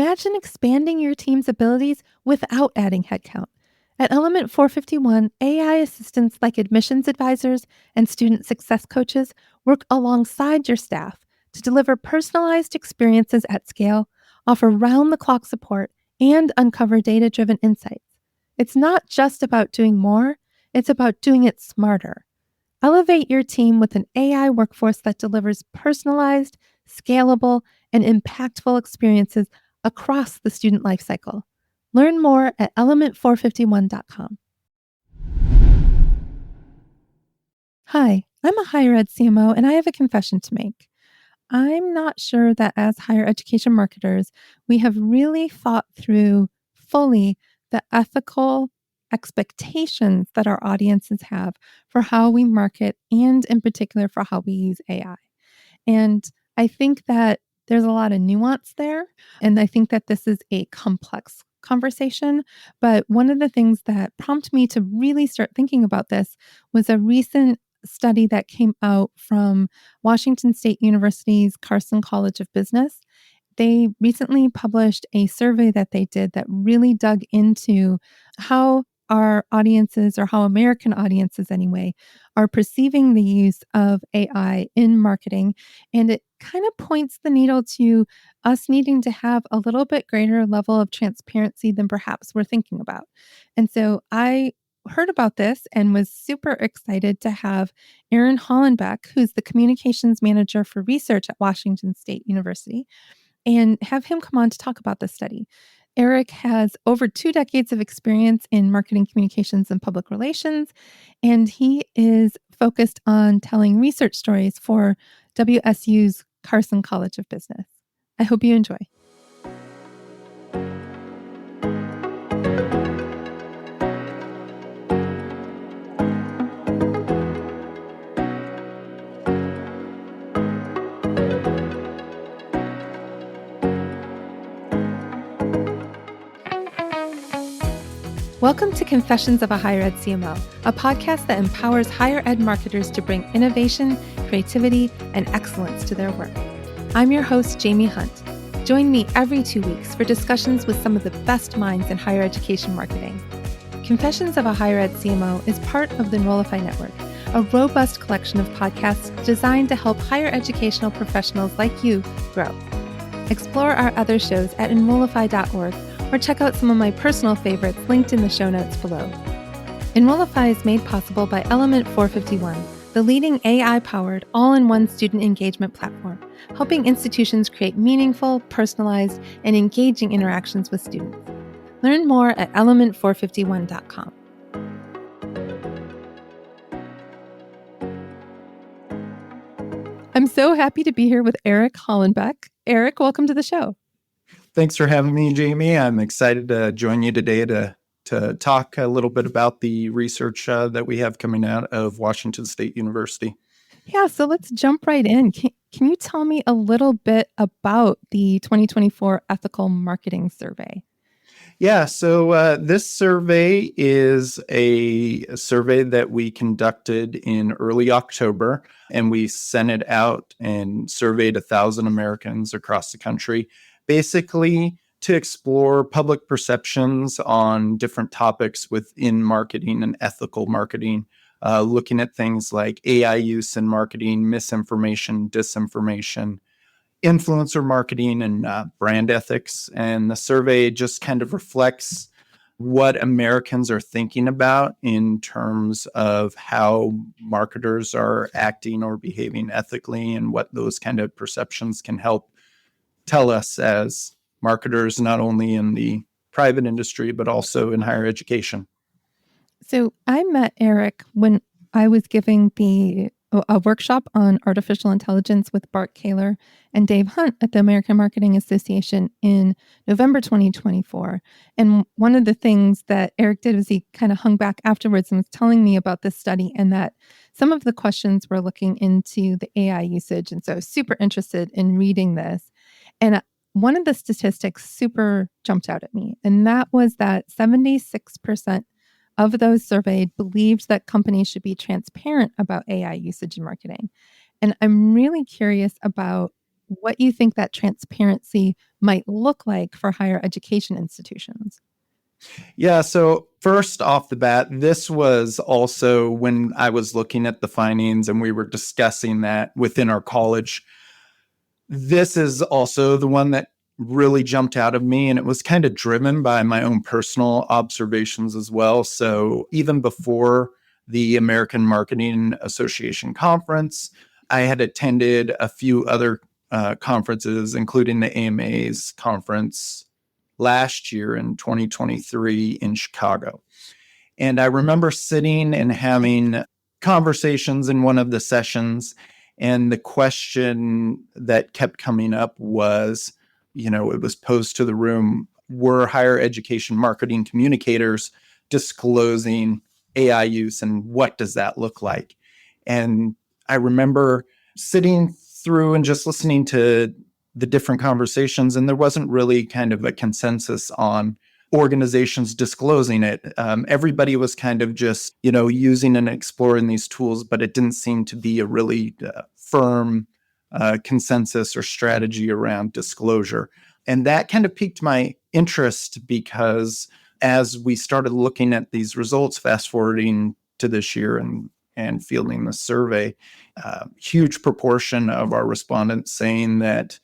Imagine expanding your team's abilities without adding headcount. At Element 451, AI assistants like admissions advisors and student success coaches work alongside your staff to deliver personalized experiences at scale, offer round the clock support, and uncover data driven insights. It's not just about doing more, it's about doing it smarter. Elevate your team with an AI workforce that delivers personalized, scalable, and impactful experiences across the student lifecycle. Learn more at element451.com. Hi, I'm a higher ed CMO and I have a confession to make. I'm not sure that as higher education marketers, we have really thought through fully the ethical expectations that our audiences have for how we market and in particular for how we use AI. And I think that there's a lot of nuance there. And I think that this is a complex conversation. But one of the things that prompted me to really start thinking about this was a recent study that came out from Washington State University's Carson College of Business. They recently published a survey that they did that really dug into how our audiences, or how American audiences anyway, are perceiving the use of AI in marketing. And it kind of points the needle to us needing to have a little bit greater level of transparency than perhaps we're thinking about. And so I heard about this and was super excited to have Eric Hollenbeck, who's the communications manager for research at Washington State University, and have him come on to talk about this study. Eric has over 2 decades of experience in marketing communications and public relations, and he is focused on telling research stories for WSU's Carson College of Business. I hope you enjoy. Welcome to Confessions of a Higher Ed CMO, a podcast that empowers higher ed marketers to bring innovation, creativity, and excellence to their work. I'm your host, Jaime Hunt. Join me every 2 weeks for discussions with some of the best minds in higher education marketing. Confessions of a Higher Ed CMO is part of the Enrollify Network, a robust collection of podcasts designed to help higher educational professionals like you grow. Explore our other shows at enrollify.org, or check out some of my personal favorites linked in the show notes below. Enrollify is made possible by Element 451, the leading AI-powered all-in-one student engagement platform, helping institutions create meaningful, personalized, and engaging interactions with students. Learn more at element451.com. I'm so happy to be here with Eric Hollenbeck. Eric, welcome to the show. Thanks for having me, Jaime. I'm excited to join you today to talk a little bit about the research that we have coming out of Washington State University. Yeah, so let's jump right in. Can you tell me a little bit about the 2024 Ethical Marketing Survey? Yeah, so this survey is a survey that we conducted in early October, and we sent it out and surveyed 1,000 Americans across the country, basically to explore public perceptions on different topics within marketing and ethical marketing, looking at things like AI use in marketing, misinformation, disinformation, influencer marketing, and brand ethics. And the survey just kind of reflects what Americans are thinking about in terms of how marketers are acting or behaving ethically, and what those kind of perceptions can help tell us as marketers, not only in the private industry, but also in higher education. So I met Eric when I was giving a workshop on artificial intelligence with Bart Kaler and Dave Hunt at the American Marketing Association in November 2024. And one of the things that Eric did was he kind of hung back afterwards and was telling me about this study, and that some of the questions were looking into the AI usage. And so I was super interested in reading this. And one of the statistics super jumped out at me, and that was that 76% of those surveyed believed that companies should be transparent about AI usage in marketing. And I'm really curious about what you think that transparency might look like for higher education institutions. Yeah, so first off the bat, this was also when I was looking at the findings and we were discussing that within our college. This is also the one that really jumped out of me, and it was kind of driven by my own personal observations as well. So even before the American Marketing Association conference, I had attended a few other conferences, including the AMA's conference last year in 2023 in Chicago. And I remember sitting and having conversations in one of the sessions. And the question that kept coming up was, it was posed to the room, were higher education marketing communicators disclosing AI use, and what does that look like? And I remember sitting through and just listening to the different conversations, and there wasn't really kind of a consensus on organizations disclosing it. Everybody was kind of just, using and exploring these tools, but it didn't seem to be a really firm consensus or strategy around disclosure. And that kind of piqued my interest because as we started looking at these results, fast forwarding to this year and fielding the survey, huge proportion of our respondents saying that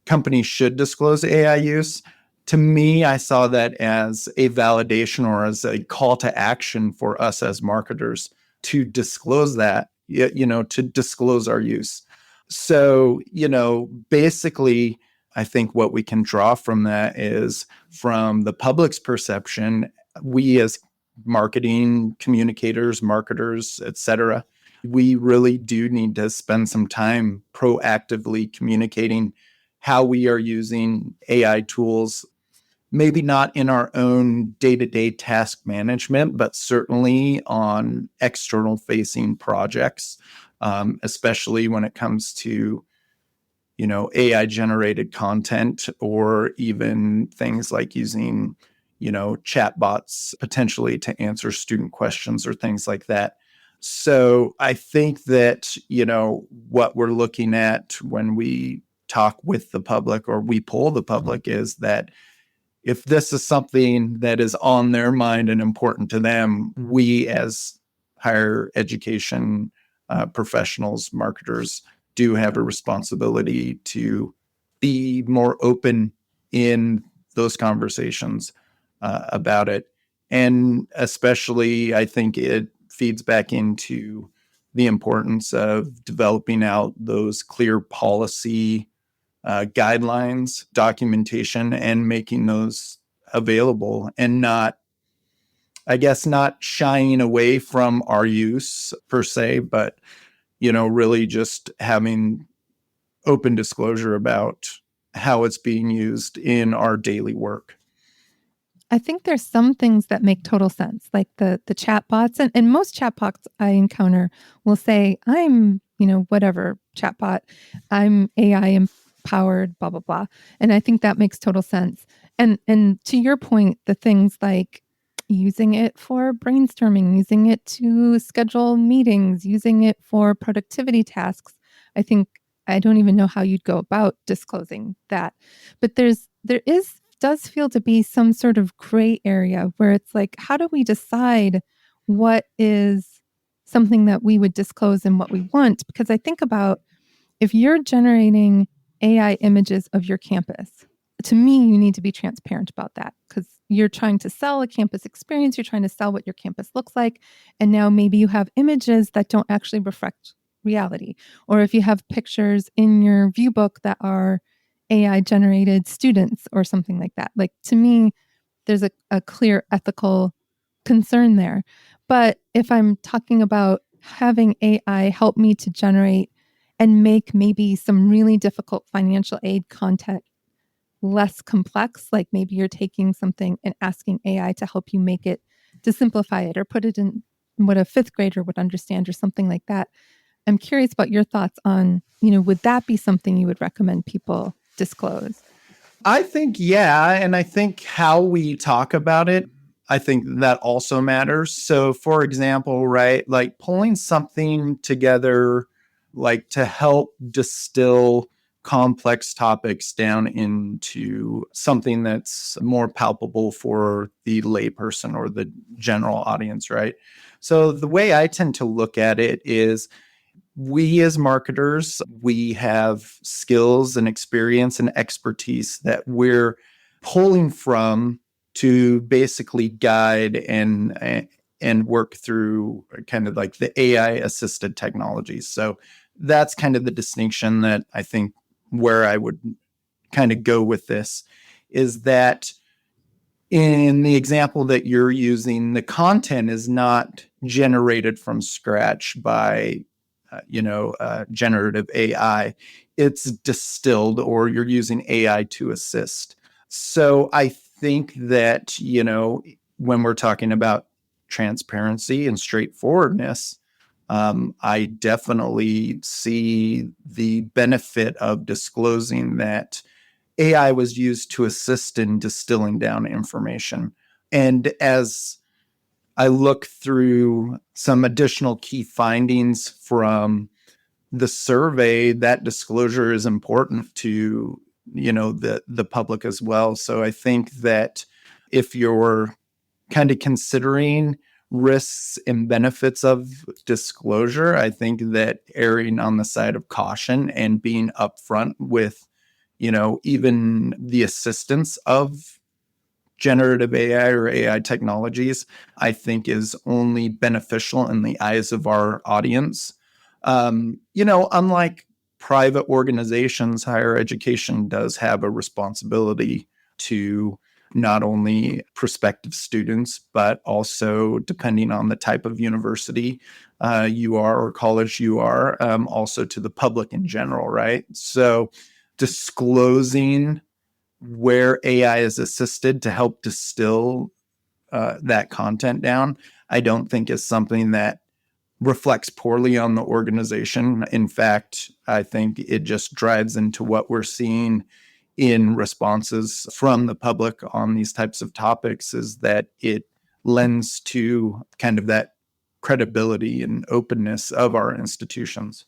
companies should disclose AI use. To me, I saw that as a validation or as a call to action for us as marketers to disclose that, to disclose our use. So, basically, I think what we can draw from that is from the public's perception, we as marketing communicators, marketers, et cetera, we really do need to spend some time proactively communicating how we are using AI tools, maybe not in our own day-to-day task management, but certainly on external facing projects, especially when it comes to AI generated content, or even things like using chatbots potentially to answer student questions or things like that. So I think that what we're looking at when we talk with the public or we poll the public is that if this is something that is on their mind and important to them, we as higher education professionals, marketers, do have a responsibility to be more open in those conversations about it. And especially, I think it feeds back into the importance of developing out those clear policy guidelines, documentation, and making those available, and not shying away from our use per se, but really just having open disclosure about how it's being used in our daily work. I think there's some things that make total sense, like the chat bots. And most chat bots I encounter will say, I'm, whatever chatbot, I'm AI empowered, blah, blah, blah. And I think that makes total sense. And to your point, the things like using it for brainstorming, using it to schedule meetings, using it for productivity tasks, I don't even know how you'd go about disclosing that. But does feel to be some sort of gray area where it's like, how do we decide what is something that we would disclose and what we want? Because I think about, if you're generating AI images of your campus, to me, you need to be transparent about that, because you're trying to sell a campus experience. You're trying to sell what your campus looks like. And now maybe you have images that don't actually reflect reality. Or if you have pictures in your view book that are AI generated students or something like that. Like, to me, there's a clear ethical concern there. But if I'm talking about having AI help me to generate and make maybe some really difficult financial aid content less complex, like maybe you're taking something and asking AI to help you make it, to simplify it or put it in what a fifth grader would understand or something like that. I'm curious about your thoughts on, would that be something you would recommend people disclose? I think, yeah. And I think how we talk about it, I think that also matters. So, for example, right, like pulling something together like to help distill complex topics down into something that's more palpable for the layperson or the general audience, right? So the way I tend to look at it is we as marketers, we have skills and experience and expertise that we're pulling from to basically guide and work through kind of like the AI assisted technologies. So that's kind of the distinction that I think where I would kind of go with this is that in the example that you're using, the content is not generated from scratch by, generative AI. It's distilled, or you're using AI to assist. So I think that, when we're talking about transparency and straightforwardness, I definitely see the benefit of disclosing that AI was used to assist in distilling down information. And as I look through some additional key findings from the survey, that disclosure is important to, the public as well. So I think that if you're kind of considering risks and benefits of disclosure, I think that erring on the side of caution and being upfront with, even the assistance of generative AI or AI technologies, I think is only beneficial in the eyes of our audience. Unlike private organizations, higher education does have a responsibility to not only prospective students, but also, depending on the type of university you are or college you are, also to the public in general, right? So disclosing where AI is assisted to help distill that content down, I don't think is something that reflects poorly on the organization. In fact, I think it just drives into what we're seeing in responses from the public on these types of topics, is that it lends to kind of that credibility and openness of our institutions.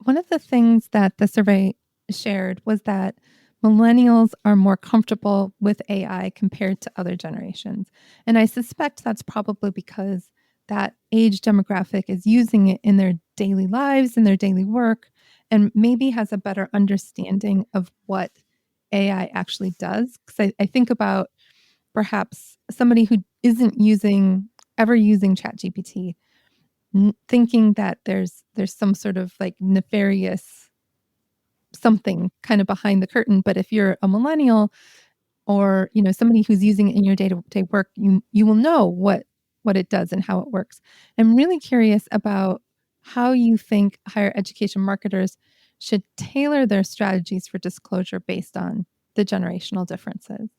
One of the things that the survey shared was that millennials are more comfortable with AI compared to other generations. And I suspect that's probably because that age demographic is using it in their daily lives, in their daily work, and maybe has a better understanding of what AI actually does. Because I think about perhaps somebody who isn't ever using ChatGPT, thinking that there's some sort of like nefarious something kind of behind the curtain. But if you're a millennial, or somebody who's using it in your day-to-day work, you will know what it does and how it works. I'm really curious about how you think higher education marketers should tailor their strategies for disclosure based on the generational differences.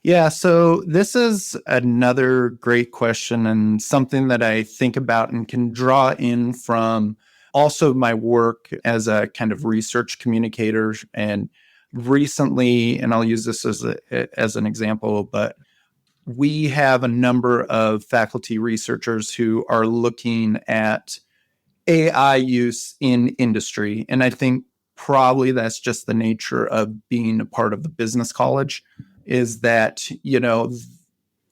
Yeah, so this is another great question, and something that I think about and can draw in from also my work as a kind of research communicator. And recently, and I'll use this as an example, but we have a number of faculty researchers who are looking at AI use in industry. And I think probably that's just the nature of being a part of the business college, is that,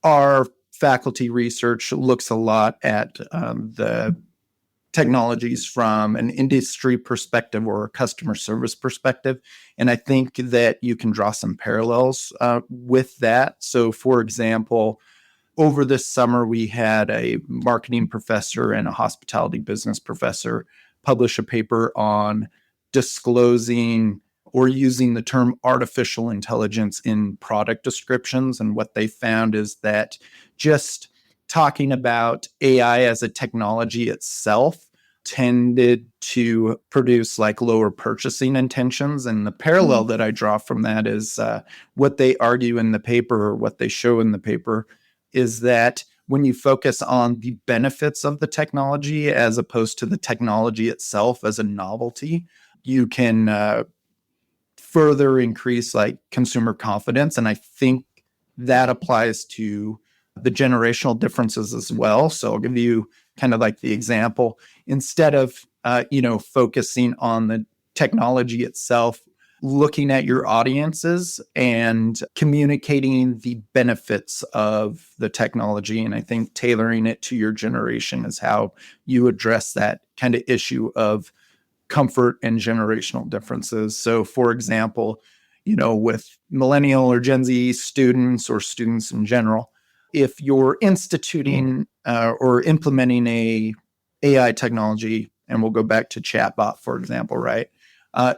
our faculty research looks a lot at the technologies from an industry perspective or a customer service perspective. And I think that you can draw some parallels with that. So, for example, over this summer, we had a marketing professor and a hospitality business professor publish a paper on disclosing or using the term artificial intelligence in product descriptions. And what they found is that just talking about AI as a technology itself tended to produce like lower purchasing intentions. And the parallel that I draw from that is what they argue in the paper, or what they show in the paper, is that when you focus on the benefits of the technology as opposed to the technology itself as a novelty, you can further increase like consumer confidence. And I think that applies to the generational differences as well. So I'll give you kind of like the example, instead of, focusing on the technology itself, looking at your audiences and communicating the benefits of the technology. And I think tailoring it to your generation is how you address that kind of issue of comfort and generational differences. So, for example, with millennial or Gen Z students or students in general, if you're instituting or implementing a AI technology, and we'll go back to chatbot, for example, right?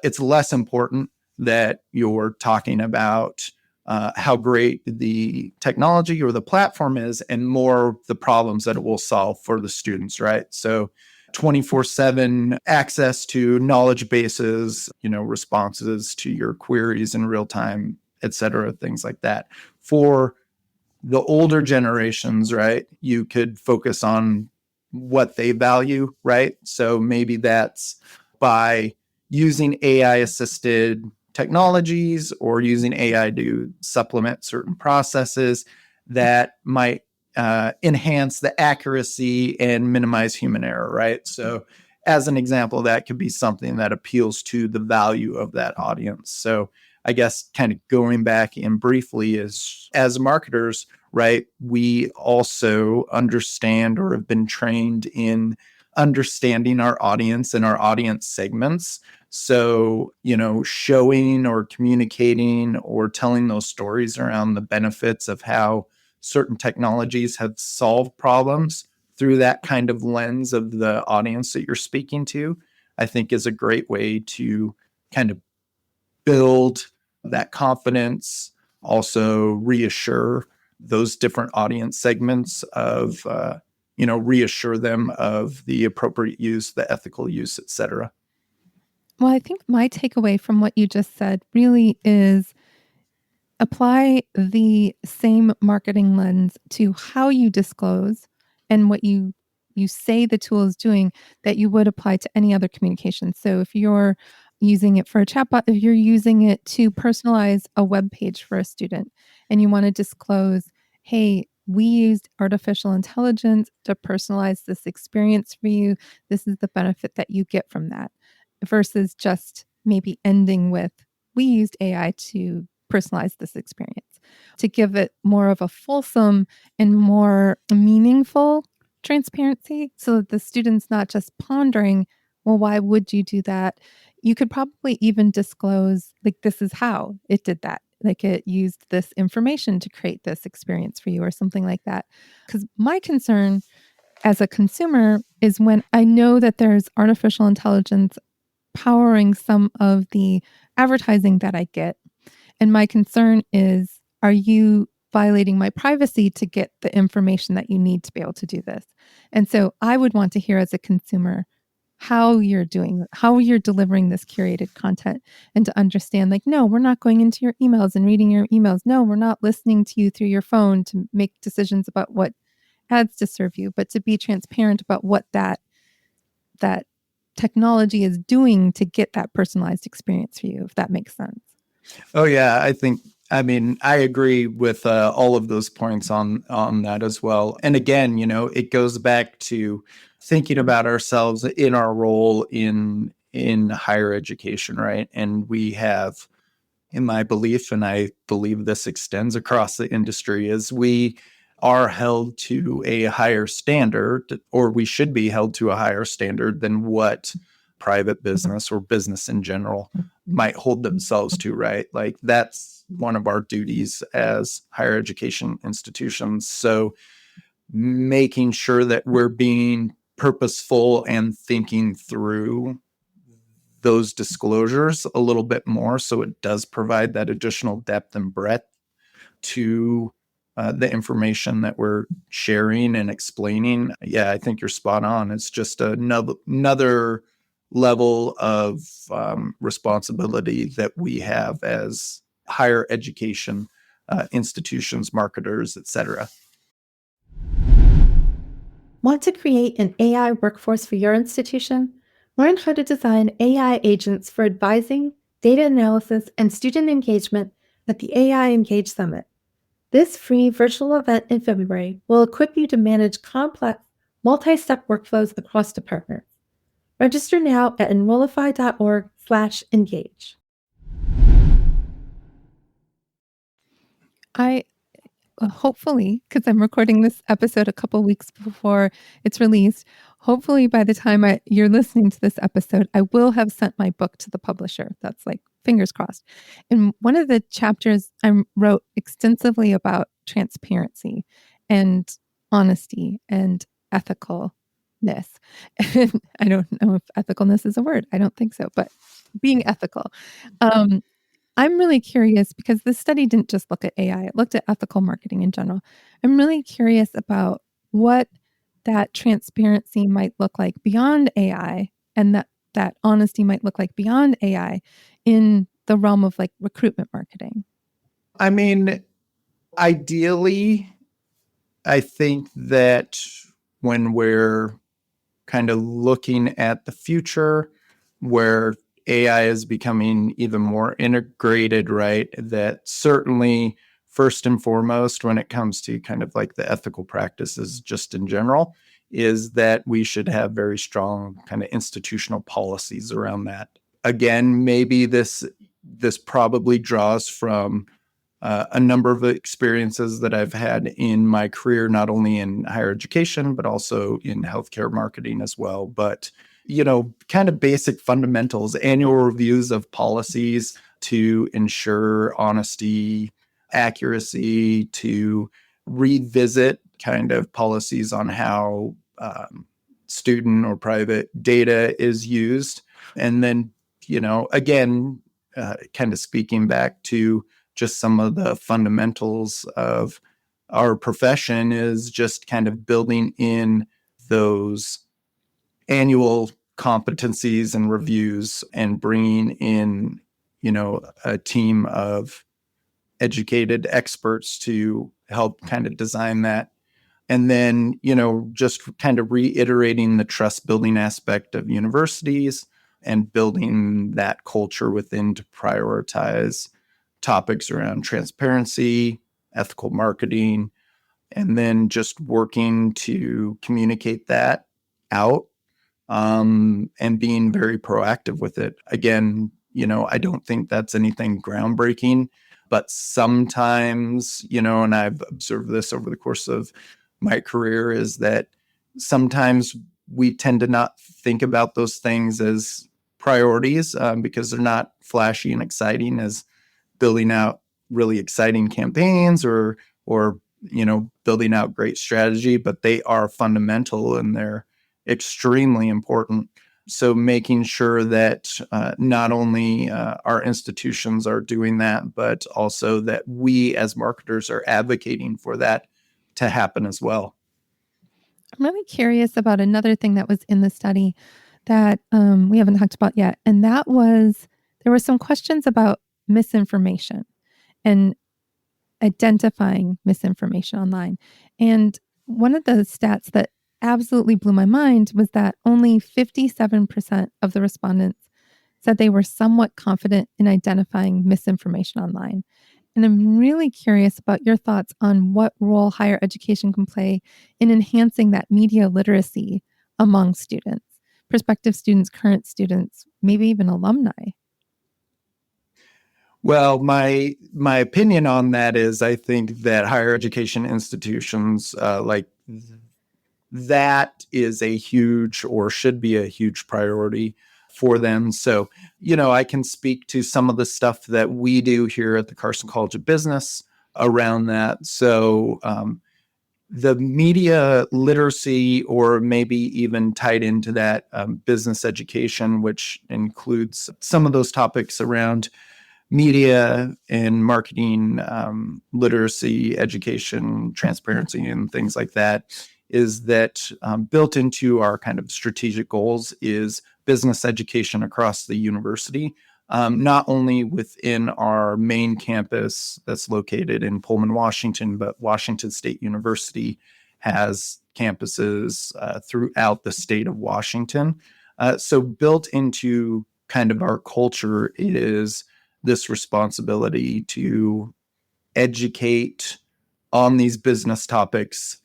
It's less important that you're talking about how great the technology or the platform is, and more the problems that it will solve for the students, right? So 24/7 access to knowledge bases, responses to your queries in real time, et cetera, things like that. For the older generations, right, you could focus on what they value, right? So maybe that's by using AI assisted technologies or using AI to supplement certain processes that might enhance the accuracy and minimize human error, right? So, as an example, that could be something that appeals to the value of that audience. So, I guess kind of going back in briefly is, as marketers, right, we also understand or have been trained in understanding our audience and our audience segments. So, showing or communicating or telling those stories around the benefits of how certain technologies have solved problems through that kind of lens of the audience that you're speaking to, I think is a great way to kind of build that confidence, also reassure those different audience segments of, reassure them of the appropriate use, the ethical use, et cetera. Well, I think my takeaway from what you just said really is apply the same marketing lens to how you disclose and what you say the tool is doing that you would apply to any other communication. So if you're using it for a chatbot, if you're using it to personalize a web page for a student and you want to disclose, hey, we used artificial intelligence to personalize this experience for you. This is the benefit that you get from that, versus just maybe ending with, we used AI to personalize this experience, to give it more of a fulsome and more meaningful transparency so that the student's not just pondering, well, why would you do that? You could probably even disclose, like, this is how it did that. Like, it used this information to create this experience for you or something like that. Because my concern as a consumer is when I know that there's artificial intelligence powering some of the advertising that I get. And my concern is, are you violating my privacy to get the information that you need to be able to do this? And so I would want to hear as a consumer how you're doing, how you're delivering this curated content, and to understand, like, no, we're not going into your emails and reading your emails. No, we're not listening to you through your phone to make decisions about what ads to serve you, but to be transparent about what that technology is doing to get that personalized experience for you, if that makes sense. Oh yeah, I agree with all of those points on that as well. And again, it goes back to thinking about ourselves in our role in higher education, right? And we have, in my belief, and I believe this extends across the industry, is we are held to a higher standard, or we should be held to a higher standard than what private business or business in general might hold themselves to, right? Like, that's one of our duties as higher education institutions. So making sure that we're being purposeful and thinking through those disclosures a little bit more, so it does provide that additional depth and breadth to the information that we're sharing and explaining. Yeah, I think you're spot on. It's just another level of responsibility that we have as higher education institutions, marketers, et cetera. Want to create an AI workforce for your institution? Learn how to design AI agents for advising, data analysis, and student engagement at the AI Engage Summit. This free virtual event in February will equip you to manage complex multi-step workflows across departments. Register now at enrollify.org/engage. I hopefully, because I'm recording this episode a couple weeks before it's released, hopefully by the time you're listening to this episode, I will have sent my book to the publisher. That's like fingers crossed. In one of the chapters, I wrote extensively about transparency and honesty and ethicalness. And I don't know if ethicalness is a word. I don't think so, but being ethical. Um, I'm really curious because this study didn't just look at AI, it looked at ethical marketing in general. I'm really curious about what that transparency might look like beyond AI and that honesty might look like beyond AI in the realm of like recruitment marketing. I mean, ideally, I think that when we're kind of looking at the future where AI is becoming even more integrated, right? That certainly, first and foremost, when it comes to kind of like the ethical practices just in general, is that we should have very strong kind of institutional policies around that. Again, maybe this probably draws from a number of experiences that I've had in my career, not only in higher education, but also in healthcare marketing as well. But, kind of basic fundamentals, annual reviews of policies to ensure honesty, accuracy, to revisit kind of policies on how student or private data is used. And then, again, kind of speaking back to just some of the fundamentals of our profession is just kind of building in those annual competencies and reviews and bringing in, a team of educated experts to help kind of design that. And then, just kind of reiterating the trust building aspect of universities and building that culture within to prioritize topics around transparency, ethical marketing, and then just working to communicate that out and being very proactive with it. Again, I don't think that's anything groundbreaking, but sometimes, and I've observed this over the course of my career, is that sometimes we tend to not think about those things as priorities because they're not flashy and exciting as building out really exciting campaigns or building out great strategy, but they are fundamental and they're extremely important. So making sure that not only our institutions are doing that, but also that we as marketers are advocating for that to happen as well. I'm really curious about another thing that was in the study that we haven't talked about yet. And that was there were some questions about misinformation and identifying misinformation online. And one of the stats that absolutely blew my mind was that only 57% of the respondents said they were somewhat confident in identifying misinformation online. And I'm really curious about your thoughts on what role higher education can play in enhancing that media literacy among students, prospective students, current students, maybe even alumni. Well, my opinion on that is I think that higher education institutions like that is a huge or should be a huge priority for them. So, I can speak to some of the stuff that we do here at the Carson College of Business around that. So, the media literacy, or maybe even tied into that business education, which includes some of those topics around media and marketing literacy, education, transparency, and things like that, is that built into our kind of strategic goals is business education across the university, not only within our main campus that's located in Pullman, Washington, but Washington State University has campuses throughout the state of Washington. So built into kind of our culture is this responsibility to educate on these business topics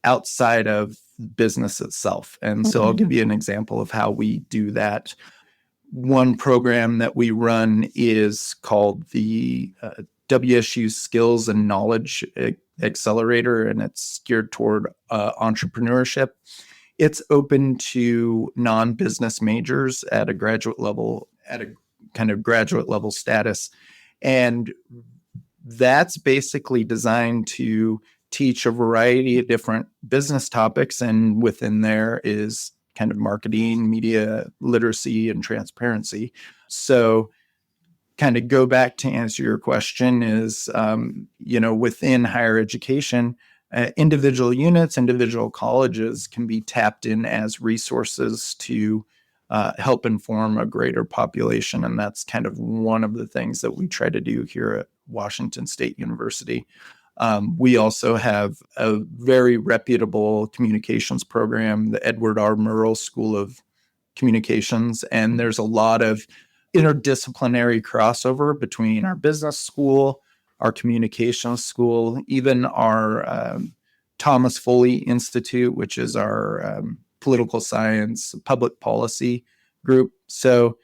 outside of business itself. And so I'll give you an example of how we do that. One program that we run is called the WSU Skills and Knowledge Accelerator, and it's geared toward entrepreneurship. It's open to non-business majors at a graduate level, at a kind of graduate level status. And that's basically designed to teach a variety of different business topics. And within there is kind of marketing, media literacy, and transparency. So kind of go back to answer your question is, within higher education, individual units, individual colleges can be tapped in as resources to help inform a greater population. And that's kind of one of the things that we try to do here at Washington State University. We also have a very reputable communications program, the Edward R. Murrow School of Communications, and there's a lot of interdisciplinary crossover between our business school, our communications school, even our Thomas Foley Institute, which is our political science, public policy group. So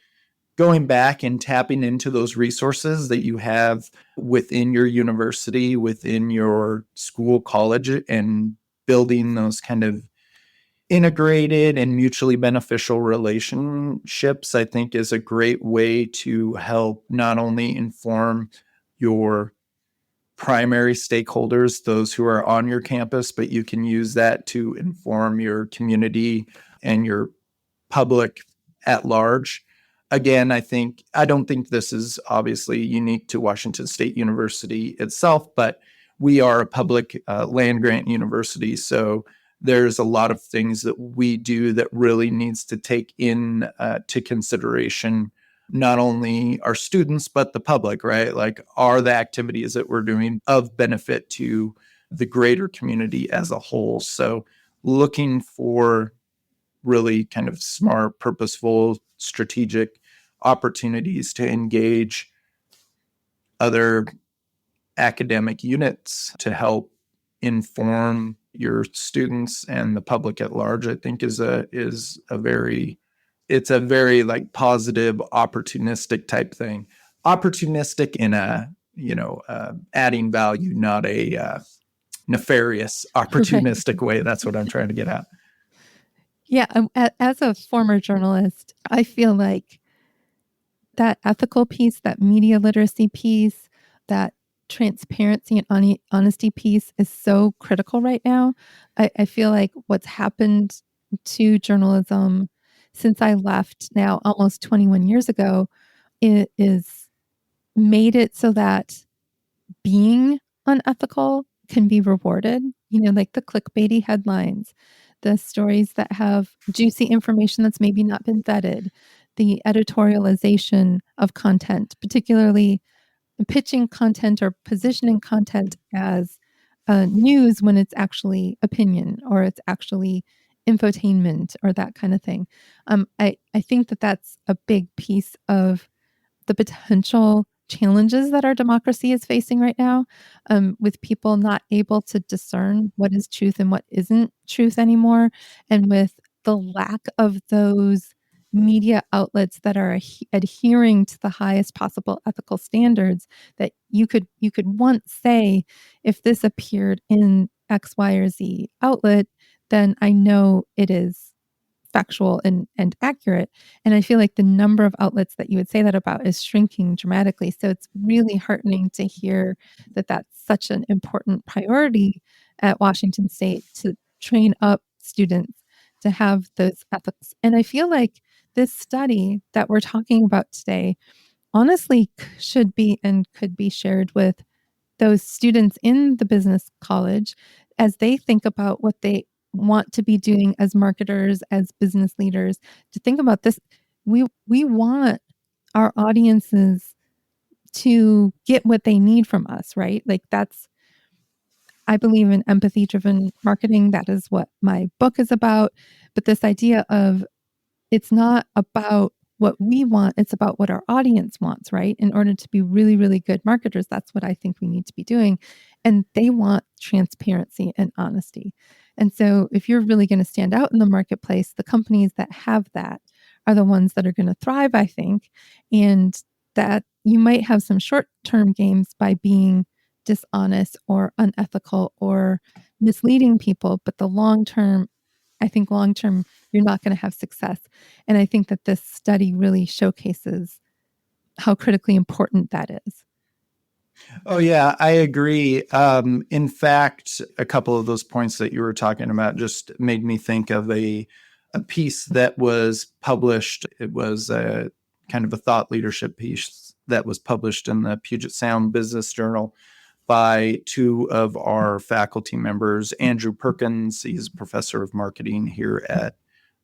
going back and tapping into those resources that you have within your university, within your school, college, and building those kind of integrated and mutually beneficial relationships, I think, is a great way to help not only inform your primary stakeholders, those who are on your campus, but you can use that to inform your community and your public at large. Again, I don't think this is obviously unique to Washington State University itself, but we are a public land grant university. So there's a lot of things that we do that really needs to take in to consideration not only our students, but the public, right? Like, are the activities that we're doing of benefit to the greater community as a whole? So looking for really kind of smart, purposeful, strategic opportunities to engage other academic units to help inform your students and the public at large, I think is a very like positive, opportunistic type thing. Opportunistic in a, adding value, not a nefarious, opportunistic way. That's what I'm trying to get at. Yeah, as a former journalist, I feel like that ethical piece, that media literacy piece, that transparency and honesty piece is so critical right now. I feel like what's happened to journalism since I left now almost 21 years ago, it is made it so that being unethical can be rewarded, like the clickbaity headlines, the stories that have juicy information that's maybe not been vetted, the editorialization of content, particularly pitching content or positioning content as news when it's actually opinion or it's actually infotainment or that kind of thing. I think that that's a big piece of the potential challenges that our democracy is facing right now, with people not able to discern what is truth and what isn't truth anymore, and with the lack of those media outlets that are adhering to the highest possible ethical standards. That you could once say, if this appeared in X, Y, or Z outlet, then I know it is factual and accurate. And I feel like the number of outlets that you would say that about is shrinking dramatically. So it's really heartening to hear that that's such an important priority at Washington State, to train up students to have those ethics. And I feel like this study that we're talking about today honestly should be and could be shared with those students in the business college as they think about what they want to be doing as marketers, as business leaders, to think about this. We want our audiences to get what they need from us, right? Like, I believe in empathy-driven marketing. That is what my book is about. But this idea of, it's not about what we want, it's about what our audience wants, right? In order to be really, really good marketers, that's what I think we need to be doing. And they want transparency and honesty. And so if you're really going to stand out in the marketplace, the companies that have that are the ones that are going to thrive, I think. And that you might have some short-term gains by being dishonest or unethical or misleading people, but the long term, I think long term, you're not going to have success. And I think that this study really showcases how critically important that is. Oh, yeah, I agree. In fact, a couple of those points that you were talking about just made me think of a piece that was published. It was a kind of a thought leadership piece that was published in the Puget Sound Business Journal by two of our faculty members, Andrew Perkins. He's a professor of marketing here at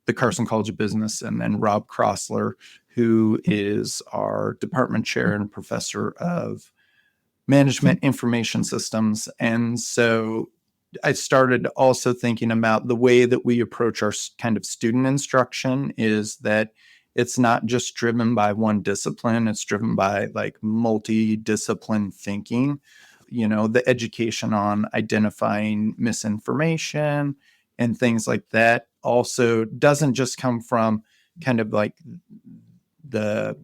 the Carson College of Business, and then Rob Crossler, who is our department chair and professor of management information systems. And so I started also thinking about the way that we approach our kind of student instruction is that it's not just driven by one discipline, it's driven by like multi-discipline thinking. The education on identifying misinformation and things like that also doesn't just come from kind of like the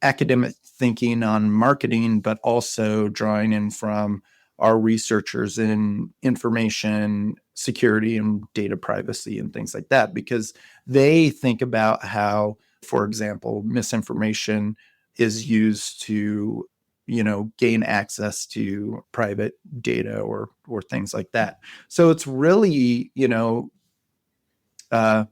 academic thinking on marketing, but also drawing in from our researchers in information security and data privacy and things like that, because they think about how, for example, misinformation is used to, gain access to private data or things like that. So it's really,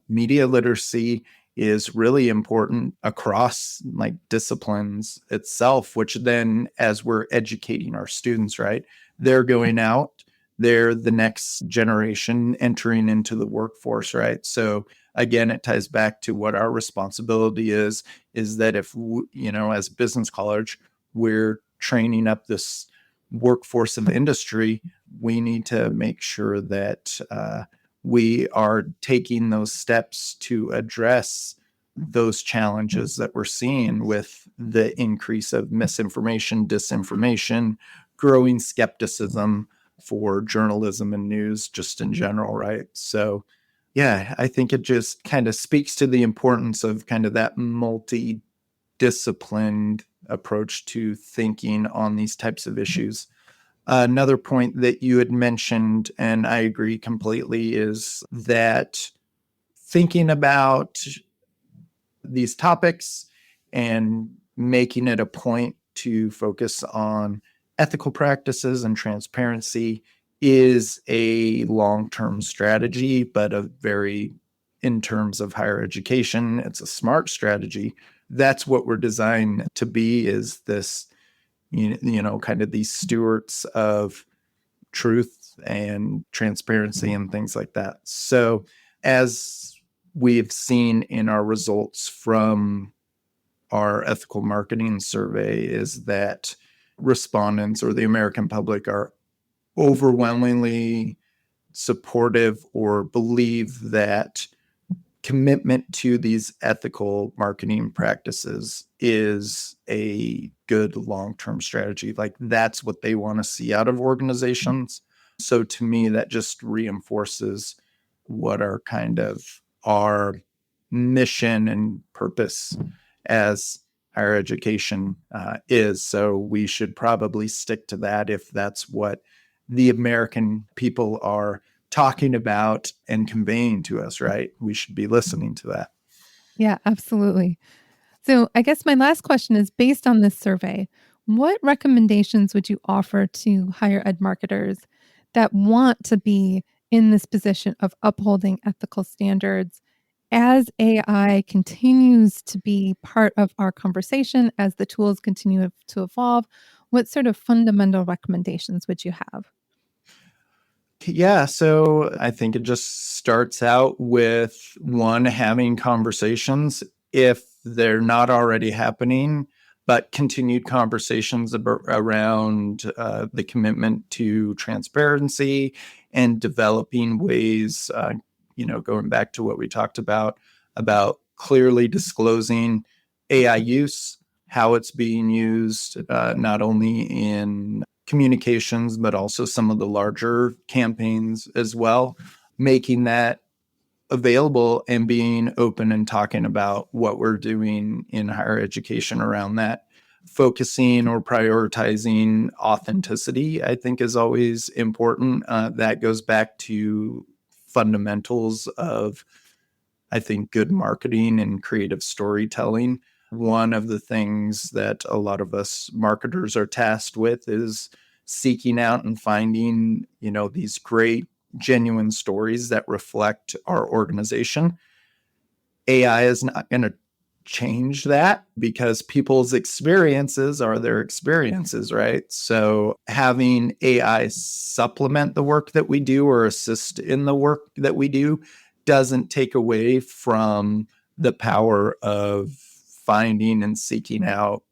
media literacy is really important across like disciplines itself, which then as we're educating our students, right, they're going out, they're the next generation entering into the workforce, right? So again, it ties back to what our responsibility is that if, as a business college, we're training up this workforce of industry, we need to make sure that we are taking those steps to address those challenges that we're seeing with the increase of misinformation, disinformation, growing skepticism for journalism and news just in general, right? So, yeah, I think it just kind of speaks to the importance of kind of that multi-disciplined approach to thinking on these types of issues. Another point that you had mentioned, and I agree completely, is that thinking about these topics and making it a point to focus on ethical practices and transparency is a long-term strategy, but in terms of higher education, it's a smart strategy. That's what we're designed to be, is this kind of these stewards of truth and transparency and things like that. So, as we've seen in our results from our ethical marketing survey, is that respondents or the American public are overwhelmingly supportive or believe that commitment to these ethical marketing practices is a good long-term strategy. Like that's what they want to see out of organizations. So to me, that just reinforces what our mission and purpose as higher education is. So we should probably stick to that if that's what the American people are talking about and conveying to us, right? We should be listening to that. Yeah, absolutely. So I guess my last question is based on this survey, what recommendations would you offer to higher ed marketers that want to be in this position of upholding ethical standards as AI continues to be part of our conversation, as the tools continue to evolve? What sort of fundamental recommendations would you have? Yeah, so I think it just starts out with one, having conversations if they're not already happening, but continued conversations around the commitment to transparency and developing ways, going back to what we talked about clearly disclosing AI use, how it's being used, not only in communications, but also some of the larger campaigns as well. making that available and being open and talking about what we're doing in higher education around that. Focusing or prioritizing authenticity, I think, is always important. That goes back to fundamentals of, I think, good marketing and creative storytelling. One of the things that a lot of us marketers are tasked with is seeking out and finding, these great, genuine stories that reflect our organization. AI is not going to change that because people's experiences are their experiences, right? So having AI supplement the work that we do or assist in the work that we do doesn't take away from the power of finding and seeking out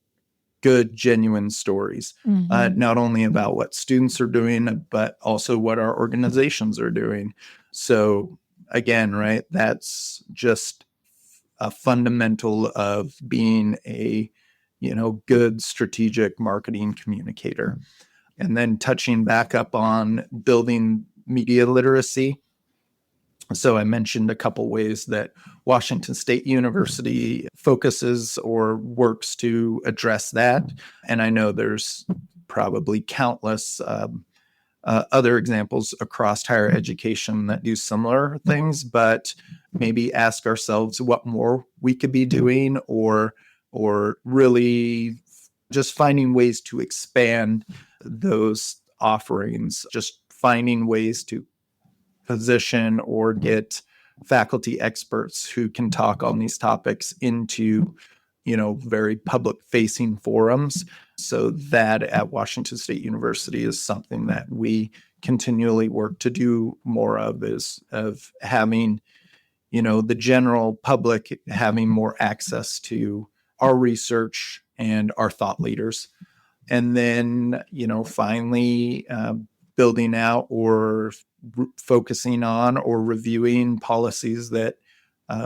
good, genuine stories, not only about what students are doing, but also what our organizations are doing. So again, right, that's just a fundamental of being a good strategic marketing communicator. And then touching back up on building media literacy. So I mentioned a couple ways that Washington State University focuses or works to address that. And I know there's probably countless other examples across higher education that do similar things, but maybe ask ourselves what more we could be doing, or really just finding ways to expand those offerings, just finding ways to position or get faculty experts who can talk on these topics into very public facing forums. So that at Washington State University is something that we continually work to do more of, is of having the general public having more access to our research and our thought leaders. And then finally building out or focusing on or reviewing policies that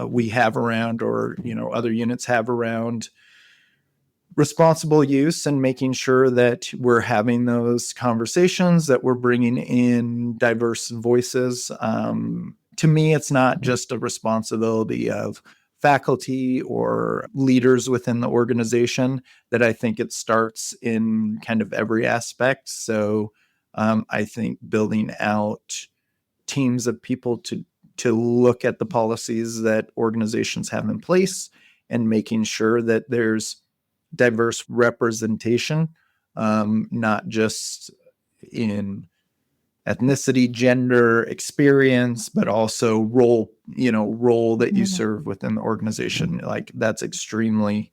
we have around, or other units have around responsible use, and making sure that we're having those conversations, that we're bringing in diverse voices. To me, it's not just a responsibility of faculty or leaders within the organization, that I think it starts in kind of every aspect. So I think building out teams of people to look at the policies that organizations have in place, and making sure that there's diverse representation, not just in ethnicity, gender, experience, but also role that you serve within the organization. Like, that's extremely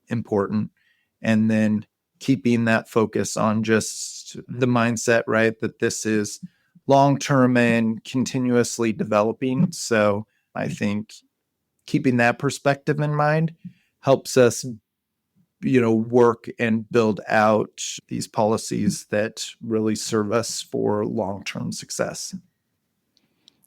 important. And then keeping that focus on just the mindset, right, that this is long-term and continuously developing. So I think keeping that perspective in mind helps us work and build out these policies that really serve us for long-term success.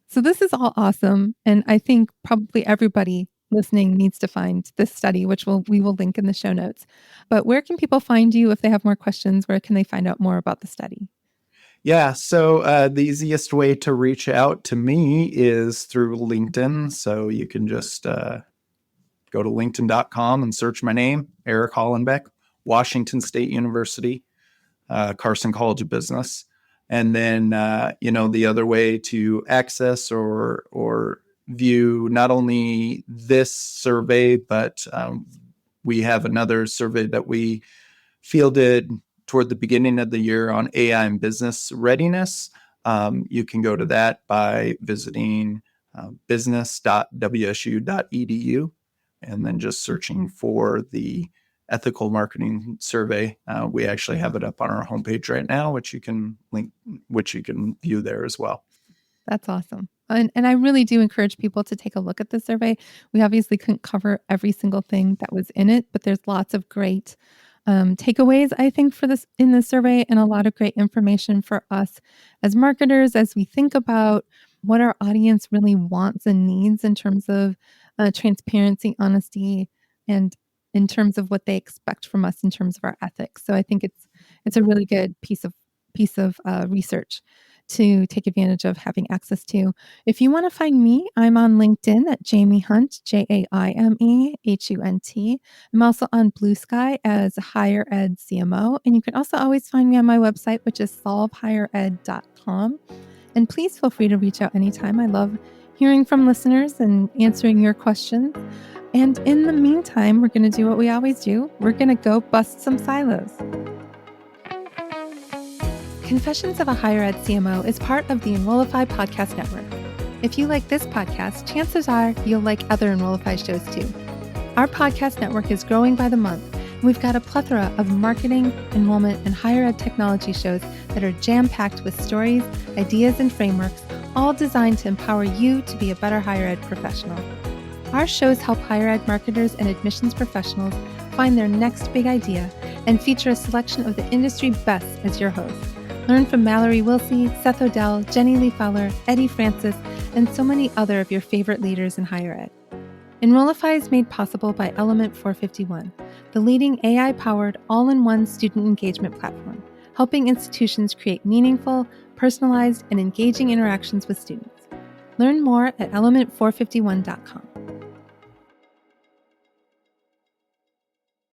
So this is all awesome. And I think probably everybody listening needs to find this study, which we will link in the show notes. But where can people find you if they have more questions? Where can they find out more about the study? Yeah, so the easiest way to reach out to me is through LinkedIn. So you can just go to linkedin.com and search my name, Eric Hollenbeck, Washington State University, Carson College of Business. And then, the other way to access or view not only this survey, but we have another survey that we fielded toward the beginning of the year on AI and business readiness. You can go to that by visiting business.wsu.edu and then just searching for the ethical marketing survey. We actually have it up on our homepage right now, which you can view there as well. That's awesome. And I really do encourage people to take a look at the survey. We obviously couldn't cover every single thing that was in it, but there's lots of great takeaways, I think, for this in the survey, and a lot of great information for us as marketers as we think about what our audience really wants and needs in terms of transparency, honesty, and in terms of what they expect from us in terms of our ethics. So I think it's a really good piece of research. to take advantage of having access to. If you want to find me, I'm on LinkedIn at Jaime Hunt, JaimeHunt. I'm also on Blue Sky as Higher Ed CMO. And you can also always find me on my website, which is solvehighered.com. And please feel free to reach out anytime. I love hearing from listeners and answering your questions. And in the meantime, we're going to do what we always do. We're going to go bust some silos. Confessions of a Higher Ed CMO is part of the Enrollify podcast network. If you like this podcast, chances are you'll like other Enrollify shows too. Our podcast network is growing by the month, and we've got a plethora of marketing, enrollment, and higher ed technology shows that are jam-packed with stories, ideas, and frameworks, all designed to empower you to be a better higher ed professional. Our shows help higher ed marketers and admissions professionals find their next big idea and feature a selection of the industry best as your hosts. Learn from Mallory Wilsey, Seth Odell, Jenny Lee Fowler, Eddie Francis, and so many other of your favorite leaders in higher ed. Enrollify is made possible by Element 451, the leading AI-powered all-in-one student engagement platform, helping institutions create meaningful, personalized, and engaging interactions with students. Learn more at element451.com.